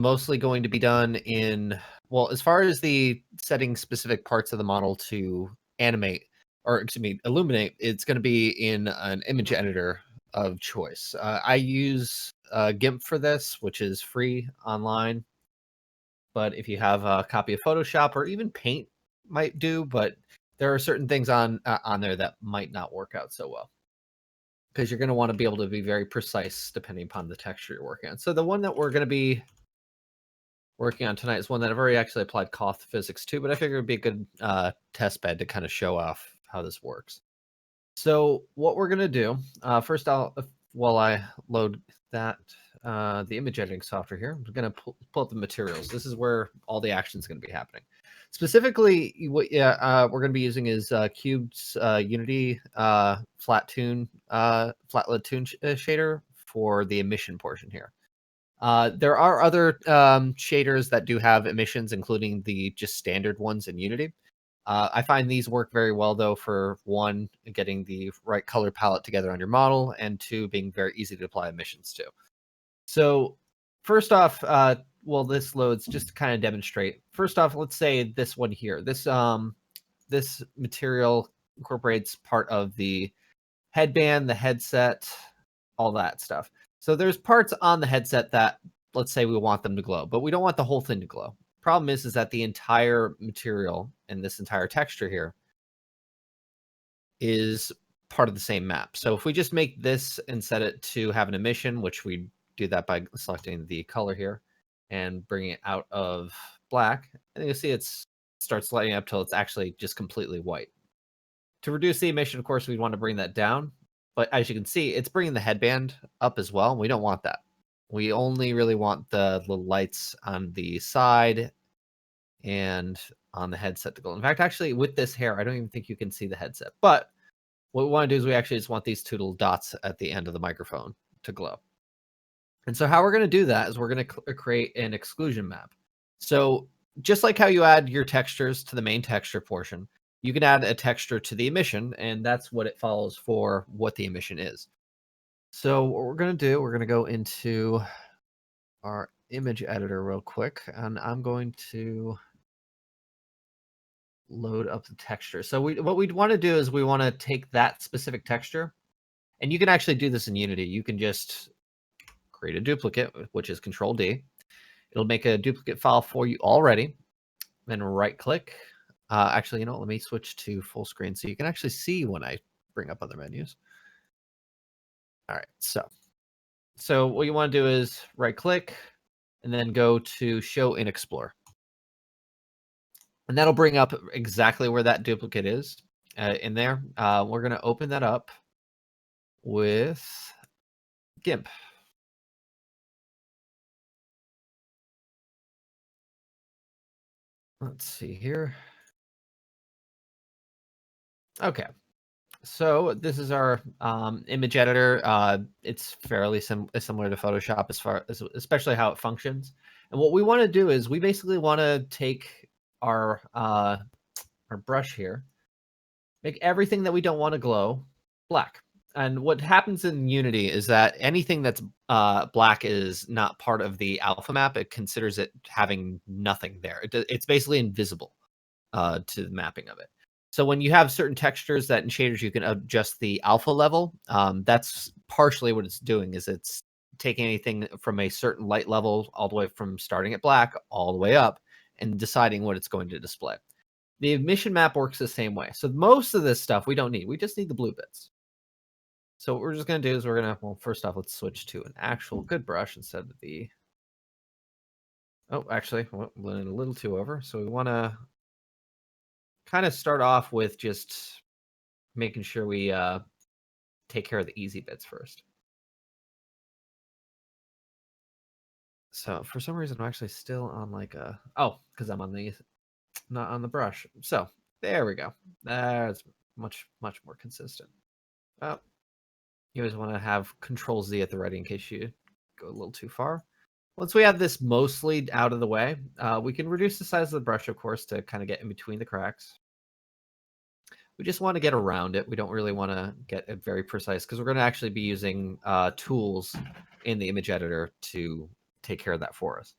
mostly going to be done in, well, as far as the setting specific parts of the model to animate, or excuse me, illuminate, it's going to be in an image editor of choice. I use GIMP for this, which is free online. But if you have a copy of Photoshop or even Paint might do, but there are certain things on there that might not work out so well because you're going to want to be able to be very precise depending upon the texture you're working on. So the one that we're going to be working on tonight is one that I've already actually applied Koth physics to, but I figured it'd be a good test bed to kind of show off how this works. So what we're going to do, first while I load that, the image editing software here, I'm going to pull up the materials. This is where all the action is going to be happening. Specifically, what we're going to be using is Cube's Unity flat toon shader for the emission portion here. There are other shaders that do have emissions, including the just standard ones in Unity. I find these work very well, though, for one, getting the right color palette together on your model, and two, being very easy to apply emissions to. So first off, well, this loads just to kind of demonstrate. First off, let's say this one here. This material incorporates part of the headband, the headset, all that stuff. So there's parts on the headset that, let's say we want them to glow, but we don't want the whole thing to glow. Problem is that the entire material and this entire texture here is part of the same map. So if we just make this and set it to have an emission, which we do that by selecting the color here and bringing it out of black, and you'll see it starts lighting up till it's actually just completely white. To reduce the emission, of course, we want to bring that down. But as you can see, it's bringing the headband up as well. We don't want that. We only really want the little lights on the side and on the headset to glow. In fact, actually, with this hair, I don't even think you can see the headset. But what we want to do is we actually just want these two little dots at the end of the microphone to glow. And so how we're going to do that is we're going to create an exclusion map. So just like how you add your textures to the main texture portion, you can add a texture to the emission, and that's what it follows for what the emission is. So what we're going to do, we're going to go into our image editor real quick, and I'm going to load up the texture. So what we'd want to do is we want to take that specific texture, and you can actually do this in Unity. You can just create a duplicate, which is Control D. It'll make a duplicate file for you already. Then right click. Actually, let me switch to full screen so you can actually see when I bring up other menus. All right, so what you want to do is right click and then go to show in Explore. And that'll bring up exactly where that duplicate is in there. We're going to open that up with GIMP. Let's see here. Okay. So this is our image editor. It's fairly similar to Photoshop as far as especially how it functions. And what we want to do is we basically want to take our brush here, make everything that we don't want to glow black. And what happens in Unity is that anything that's black is not part of the alpha map. It considers it having nothing there. It's basically invisible to the mapping of it. So when you have certain textures that in shaders you can adjust the alpha level, that's partially what it's doing. Is it's taking anything from a certain light level all the way from starting at black all the way up and deciding what it's going to display. The emission map works the same way. So most of this stuff we don't need. We just need the blue bits. So what we're just going to do is we're going to, well, first off, let's switch to an actual good brush instead of the, oh, actually, well, went a little too over. So we want to kind of start off with just making sure we take care of the easy bits first. So for some reason, I'm actually still on like a, oh, because I'm on the, not on the brush. So there we go. That's much more consistent. Oh, you always want to have Control Z at the ready in case you go a little too far. Once we have this mostly out of the way, we can reduce the size of the brush, of course, to kind of get in between the cracks. We just want to get around it. We don't really want to get it very precise because we're going to actually be using tools in the image editor to take care of that for us.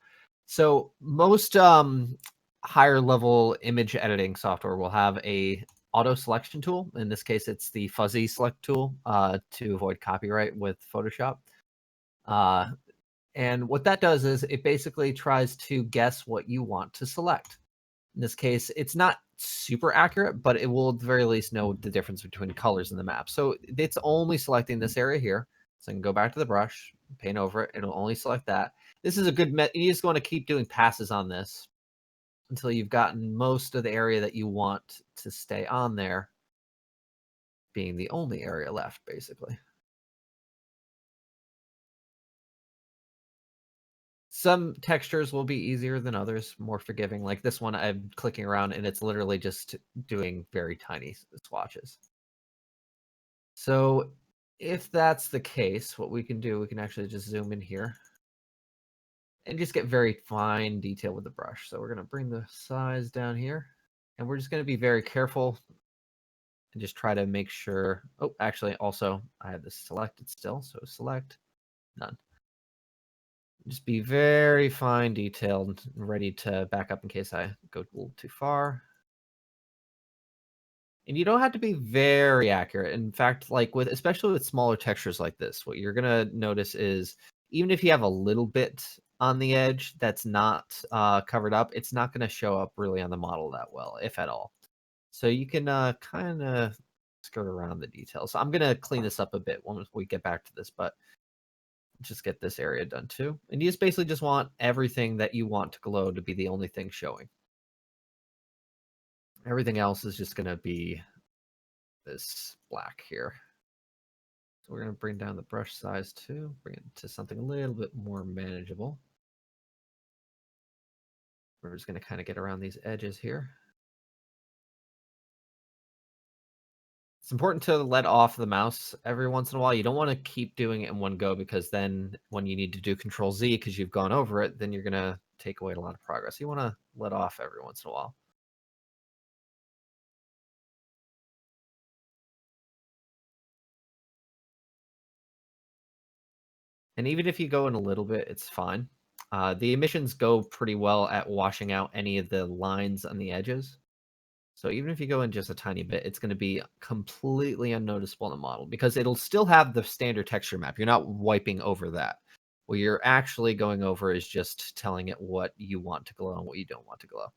So most higher level image editing software will have a auto selection tool. In this case, it's the fuzzy select tool to avoid copyright with Photoshop. Uh, and what that does is it basically tries to guess what you want to select. In this case, it's not super accurate, but it will at the very least know the difference between colors in the map. So it's only selecting this area here. So I can go back to the brush, paint over it. It'll only select that. This is a good you just want to keep doing passes on this until you've gotten most of the area that you want to stay on there being the only area left, basically. Some textures will be easier than others, more forgiving. Like this one, I'm clicking around and it's literally just doing very tiny swatches. So if that's the case, what we can do, we can actually just zoom in here and just get very fine detail with the brush. So we're going to bring the size down here and we're just going to be very careful and just try to make sure. Oh, actually, also I have this selected still. So select, none. Just be very fine detailed and ready to back up in case I go a little too far. And you don't have to be very accurate. In fact, like especially with smaller textures like this, what you're gonna notice is even if you have a little bit on the edge that's not covered up, it's not gonna show up really on the model that well, if at all. So you can kind of skirt around the details. So I'm gonna clean this up a bit once we get back to this, but just get this area done too. And you just basically just want everything that you want to glow to be the only thing showing. Everything else is just gonna be this black here. So we're going to bring down the brush size too, bring it to something a little bit more manageable. We're just going to kind of get around these edges here. It's important to let off the mouse every once in a while. You don't want to keep doing it in one go because then when you need to do Control Z because you've gone over it, then you're going to take away a lot of progress. You want to let off every once in a while. And even if you go in a little bit, it's fine. The emissions go pretty well at washing out any of the lines on the edges. So even if you go in just a tiny bit, it's going to be completely unnoticeable in the model because it'll still have the standard texture map. You're not wiping over that. What you're actually going over is just telling it what you want to glow and what you don't want to glow.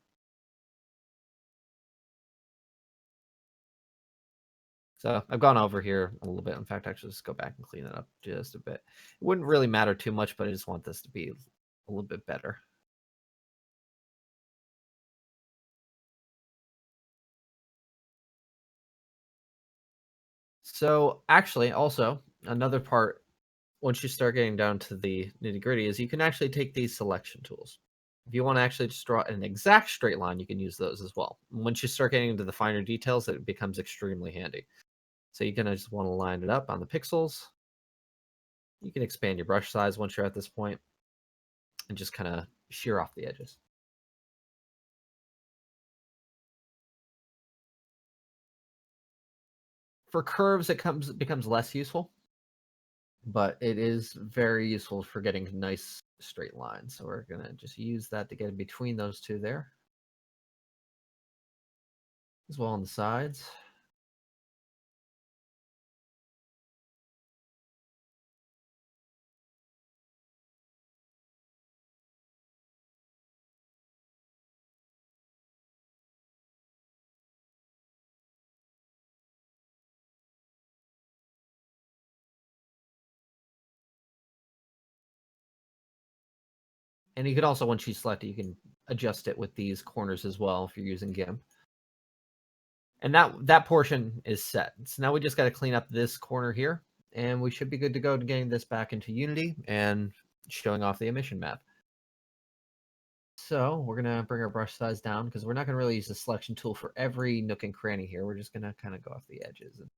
So I've gone over here a little bit. In fact, actually just go back and clean it up just a bit. It wouldn't really matter too much, but I just want this to be a little bit better. So actually, also another part, once you start getting down to the nitty gritty, is you can actually take these selection tools. If you want to actually just draw an exact straight line, you can use those as well. Once you start getting into the finer details, it becomes extremely handy. So you're going to just want to line it up on the pixels. You can expand your brush size once you're at this point and just kind of shear off the edges. For curves, becomes less useful, but it is very useful for getting nice straight lines. So we're going to just use that to get in between those two there, as well on the sides. And you can also, once you select it, you can adjust it with these corners as well if you're using GIMP. And that portion is set. So now we just got to clean up this corner here, and we should be good to go to getting this back into Unity and showing off the emission map. So we're going to bring our brush size down because we're not going to really use the selection tool for every nook and cranny here. We're just going to kind of go off the edges and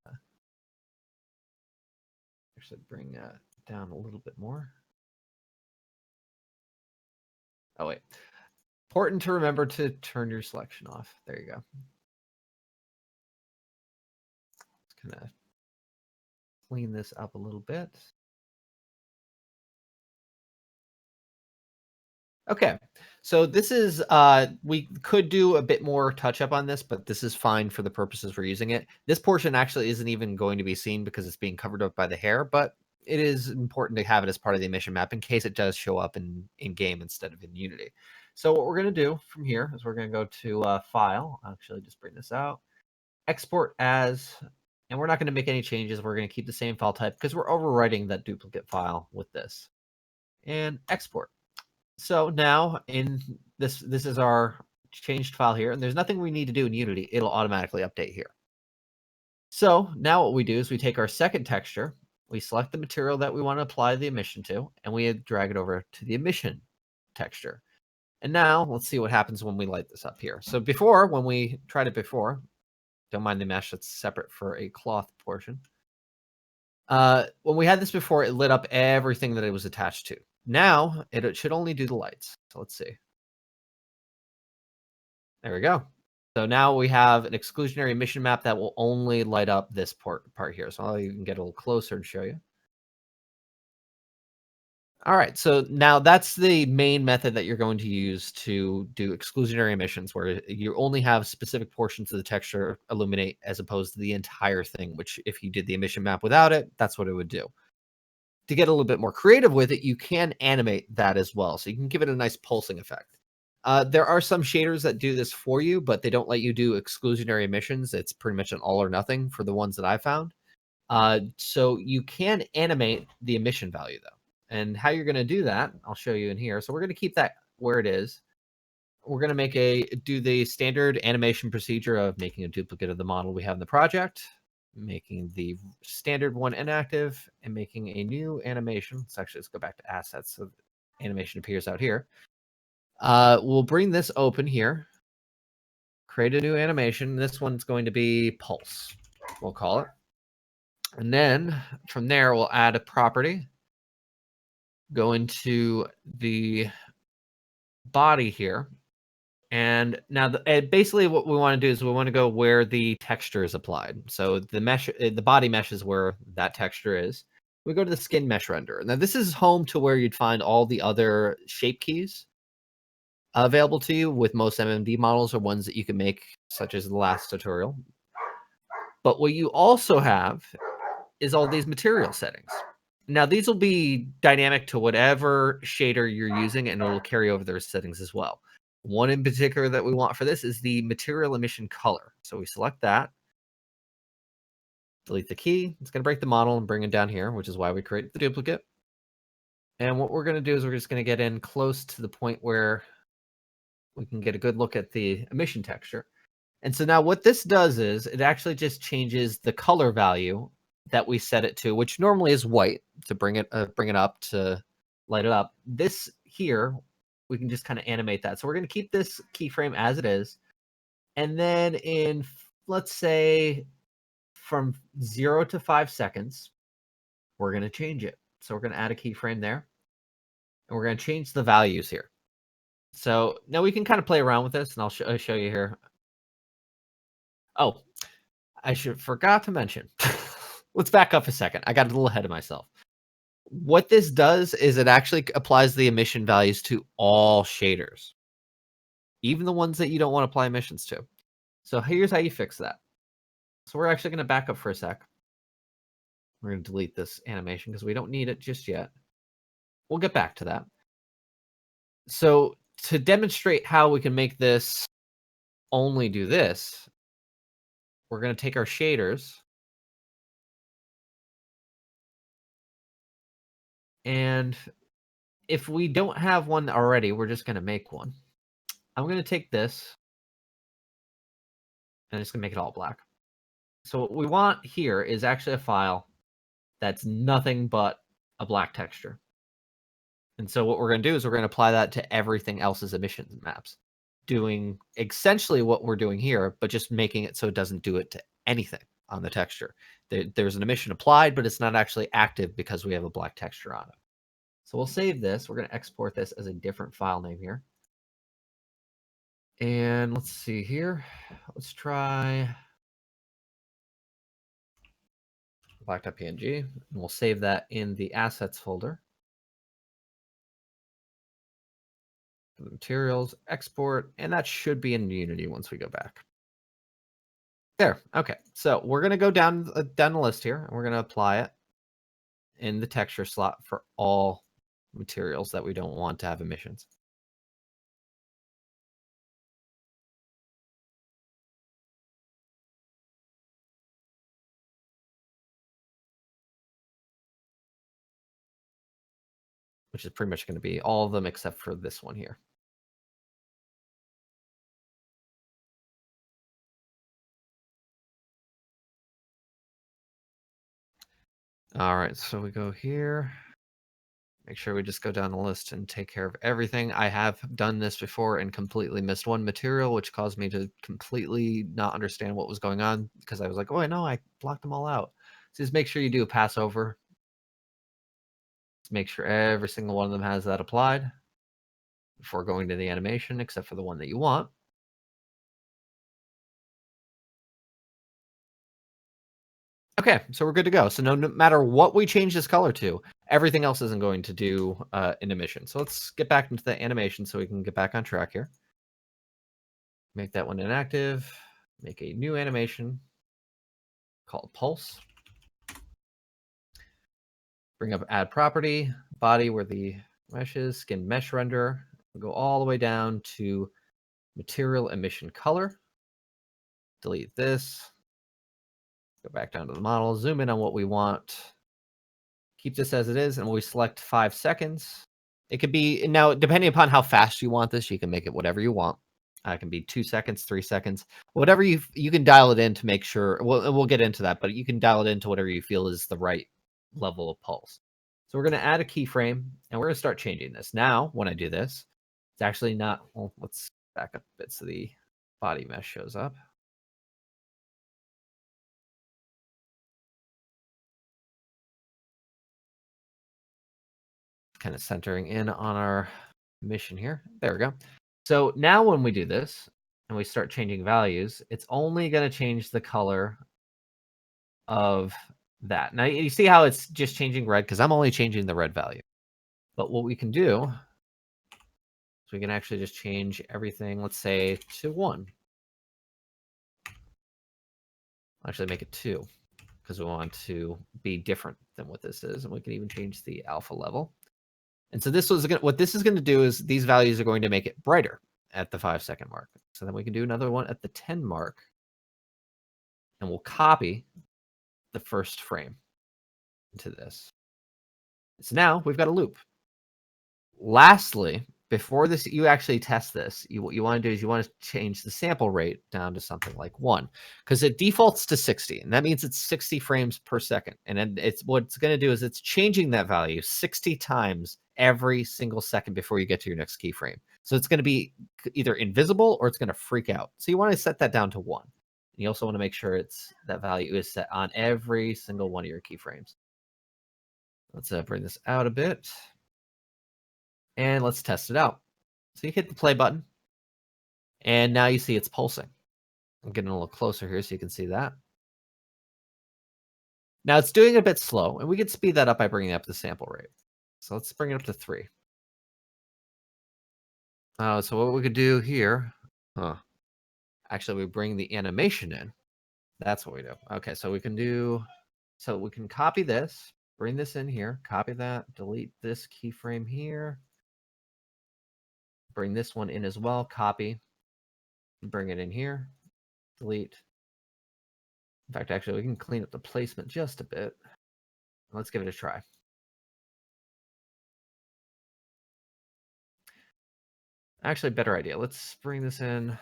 actually bring down a little bit more. Oh, wait. Important to remember to turn your selection off. There you go. Just kind of clean this up a little bit. Okay. So this is we could do a bit more touch up on this, but this is fine for the purposes we're using it. This portion actually isn't even going to be seen because it's being covered up by the hair, but it is important to have it as part of the emission map in case it does show up in game instead of in Unity. So what we're going to do from here is we're going to go to file. I'll actually just bring this out. Export as, and we're not going to make any changes. We're going to keep the same file type because we're overwriting that duplicate file with this. And export. So now in this is our changed file here, and there's nothing we need to do in Unity. It'll automatically update here. So now what we do is we take our second texture, we select the material that we want to apply the emission to, and we drag it over to the emission texture. And now let's see what happens when we light this up here. So before, when we tried it before, don't mind the mesh, that's separate for a cloth portion. When we had this before, it lit up everything that it was attached to. Now it should only do the lights. So let's see. There we go. So now we have an exclusionary emission map that will only light up this part here. So I'll even get a little closer and show you. All right, so now that's the main method that you're going to use to do exclusionary emissions, where you only have specific portions of the texture illuminate as opposed to the entire thing, which if you did the emission map without it, that's what it would do. To get a little bit more creative with it, you can animate that as well. So you can give it a nice pulsing effect. There are some shaders that do this for you, but they don't let you do exclusionary emissions. It's pretty much an all or nothing for the ones that I found. So you can animate the emission value though. And how you're going to do that, I'll show you in here. So we're going to keep that where it is. We're going to do the standard animation procedure of making a duplicate of the model we have in the project, making the standard one inactive, and making a new animation. Let's go back to assets. So animation appears out here. We'll bring this open here, create a new animation. This one's going to be pulse, we'll call it. And then from there, we'll add a property, go into the body here. And now basically what we want to do is we want to go where the texture is applied. So the mesh, the body mesh is where that texture is. We go to the skin mesh render. Now this is home to where you'd find all the other shape keys available to you with most MMD models or ones that you can make, such as the last tutorial. But what you also have is all these material settings. Now, these will be dynamic to whatever shader you're using, and it'll carry over those settings as well. One in particular that we want for this is the material emission color. So we select that, delete the key. It's going to break the model and bring it down here, which is why we created the duplicate. And what we're going to do is we're just going to get in close to the point where we can get a good look at the emission texture. And so now what this does is it actually just changes the color value that we set it to, which normally is white, to bring it up to light it up. This here, we can just kind of animate that. So we're going to keep this keyframe as it is. And then in, let's say, from 0 to 5 seconds, we're going to change it. So we're going to add a keyframe there. And we're going to change the values here. So now we can kind of play around with this, and I'll show you here. Oh, I forgot to mention. Let's back up a second. I got a little ahead of myself. What this does is it actually applies the emission values to all shaders, even the ones that you don't want to apply emissions to. So here's how you fix that. So we're actually going to back up for a sec. We're going to delete this animation because we don't need it just yet. We'll get back to that. So to demonstrate how we can make this only do this, we're going to take our shaders and if we don't have one already, we're just going to make one. I'm going to take this and I'm just going to make it all black. So what we want here is actually a file that's nothing but a black texture. And so what we're going to do is we're going to apply that to everything else's emissions maps, doing essentially what we're doing here, but just making it so it doesn't do it to anything on the texture. There's an emission applied, but it's not actually active because we have a black texture on it. So we'll save this. We're going to export this as a different file name here. And let's see here. Let's try black.png, and we'll save that in the assets folder. the materials, export, and that should be in Unity once we go back. There. Okay. So we're gonna go down the list here, and we're gonna apply it in the texture slot for all materials that we don't want to have emissions. Which is pretty much going to be all of them except for this one here. All right, so we go here. Make sure we just go down the list and take care of everything. I have done this before and completely missed one material, which caused me to completely not understand what was going on because I was like, oh, I know, I blocked them all out. So just make sure you do a pass over. Just make sure every single one of them has that applied before going to the animation, except for the one that you want. Okay, so we're good to go. So no matter what we change this color to, everything else isn't going to do an emission. So let's get back into the animation so we can get back on track here. Make that one inactive. Make a new animation called Pulse. Bring up Add Property, Body where the mesh is, Skin Mesh Render. We'll go all the way down to Material Emission Color. Delete this. Go back down to the model, zoom in on what we want. Keep this as it is, and we select 5 seconds. It could be now, depending upon how fast you want this, you can make it whatever you want. It can be 2 seconds, 3 seconds, whatever you can dial it in to make sure. We'll get into that, but you can dial it into whatever you feel is the right level of pulse. So we're going to add a keyframe, and we're going to start changing this. Now, when I do this, it's actually not. Well, let's back up a bit so the body mesh shows up. Kind of centering in on our mission here. There we go. So now when we do this and we start changing values, it's only going to change the color of that. Now you see how it's just changing red because I'm only changing the red value. But what we can do is we can actually just change everything, let's say to 1. Actually make it 2 because we want to be different than what this is. And we can even change the alpha level. And so what this is going to do is these values are going to make it brighter at the 5-second mark. So then we can do another one at the 10 mark. And we'll copy the first frame into this. So now we've got a loop. Lastly, before this, you actually test this, what you want to do is you want to change the sample rate down to something like 1 because it defaults to 60. And that means it's 60 frames per second. And then what it's going to do is it's changing that value 60 times every single second before you get to your next keyframe. So it's going to be either invisible or it's going to freak out. So you want to set that down to 1. And you also want to make sure that value is set on every single one of your keyframes. Let's bring this out a bit. And let's test it out. So you hit the play button. And now you see it's pulsing. I'm getting a little closer here so you can see that. Now it's doing it a bit slow, and we can speed that up by bringing up the sample rate. So let's bring it up to 3. So what we could do here, actually we bring the animation in. That's what we do. Okay, so we can copy this, bring this in here, copy that, delete this keyframe here, bring this one in as well, copy, bring it in here, delete. In fact, actually, we can clean up the placement just a bit. Let's give it a try. Actually, better idea. Let's bring this in.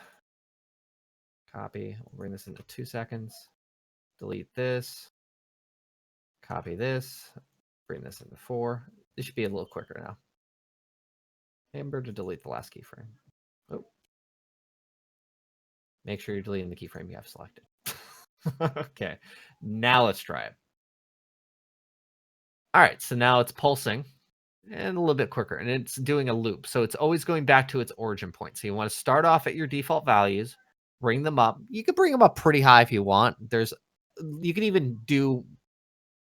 Copy. We'll bring this into 2 seconds. Delete this. Copy this. Bring this into 4. This should be a little quicker now. Remember to delete the last keyframe. Oh. Make sure you're deleting the keyframe you have selected. Okay. Now let's try it. All right. So now it's pulsing. And a little bit quicker, and it's doing a loop. So it's always going back to its origin point. So you want to start off at your default values, bring them up. You can bring them up pretty high if you want. You can even do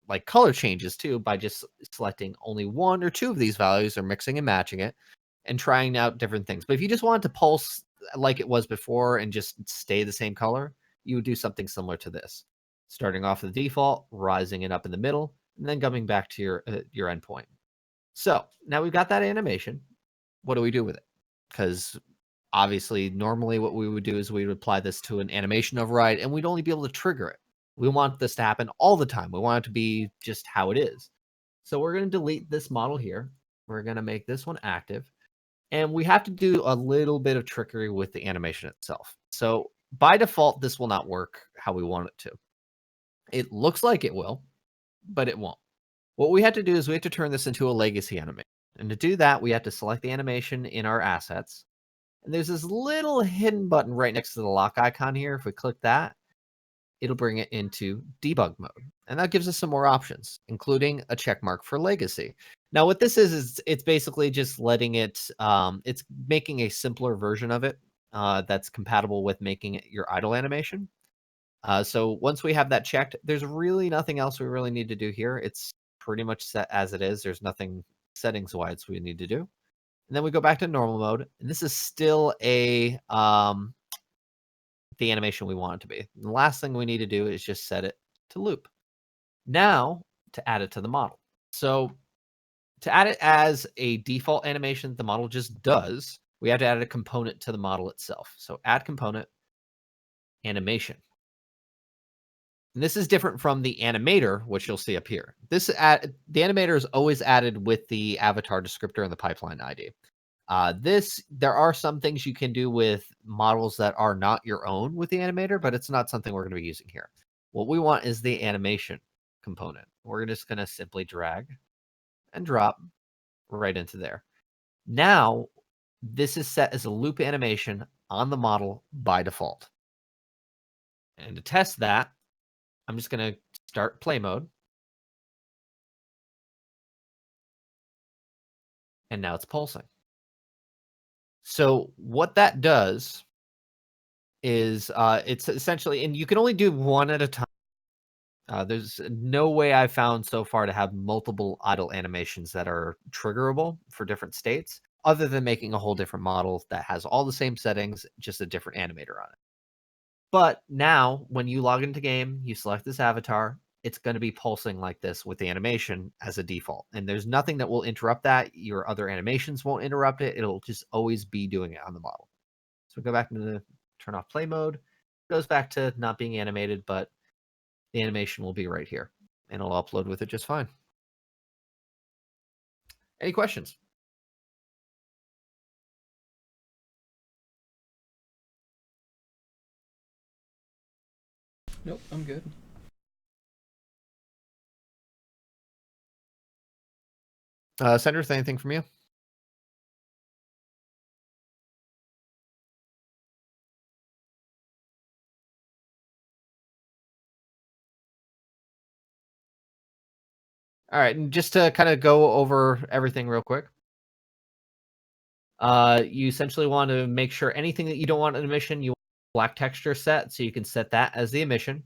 like color changes too by just selecting only 1 or 2 of these values or mixing and matching it. and trying out different things. But if you just wanted to pulse like it was before and just stay the same color, you would do something similar to this. Starting off with the default, rising it up in the middle, and then coming back to your endpoint. So now we've got that animation. What do we do with it? Because obviously, normally what we would do is we would apply this to an animation override, and we'd only be able to trigger it. We want this to happen all the time. We want it to be just how it is. So we're going to delete this model here. We're going to make this one active. And we have to do a little bit of trickery with the animation itself. So by default, this will not work how we want it to. It looks like it will, but it won't. What we have to do is we have to turn this into a legacy animation. And to do that, we have to select the animation in our assets. And there's this little hidden button right next to the lock icon here. If we click that, it'll bring it into debug mode. And that gives us some more options, including a check mark for legacy. Now, what this is it's basically just letting it, it's making a simpler version of it that's compatible with making it your idle animation. So once we have that checked, there's really nothing else we really need to do here. It's pretty much set as it is. There's nothing settings-wise we need to do. And then we go back to normal mode, and this is still the animation we want it to be. And the last thing we need to do is just set it to loop. Now, to add it to the model. So to add it as a default animation the model just does, we have to add a component to the model itself. So add component, animation. And this is different from the animator, which you'll see up here. The animator is always added with the avatar descriptor and the pipeline ID. There are some things you can do with models that are not your own with the animator, but it's not something we're going to be using here. What we want is the animation component. We're just going to simply drag and drop right into there. Now, this is set as a loop animation on the model by default. And to test that, I'm just going to start play mode. And now it's pulsing. So what that does is it's essentially, and you can only do one at a time. There's no way I've found so far to have multiple idle animations that are triggerable for different states, other than making a whole different model that has all the same settings, just a different animator on it. But now, when you log into game, you select this avatar, it's going to be pulsing like this with the animation as a default. And there's nothing that will interrupt that. Your other animations won't interrupt it. It'll just always be doing it on the model. So go back into the turn off play mode. Goes back to not being animated, but the animation will be right here. And it'll upload with it just fine. Any questions? Nope, I'm good. Senders, anything from you? All right, and just to kind of go over everything real quick. You essentially want to make sure anything that you don't want an emission, you want black texture set, so you can set that as the emission.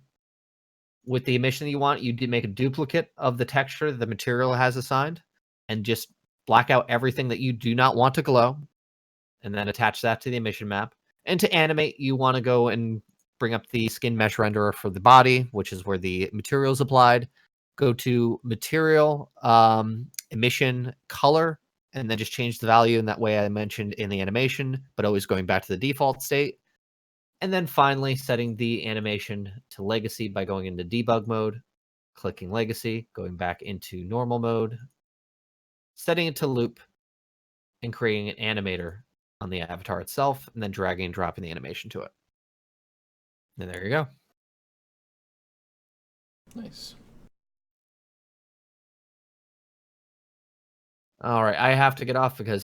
With the emission you want, you make a duplicate of the texture the material has assigned, and just black out everything that you do not want to glow, and then attach that to the emission map. And to animate, you want to go and bring up the skin mesh renderer for the body, which is where the material is applied. Go to material, emission, color, and then just change the value in that way I mentioned in the animation, but always going back to the default state. And then finally setting the animation to legacy by going into debug mode, clicking legacy, going back into normal mode, setting it to loop, and creating an animator on the avatar itself, and then dragging and dropping the animation to it. And there you go. Nice. All right, I have to get off because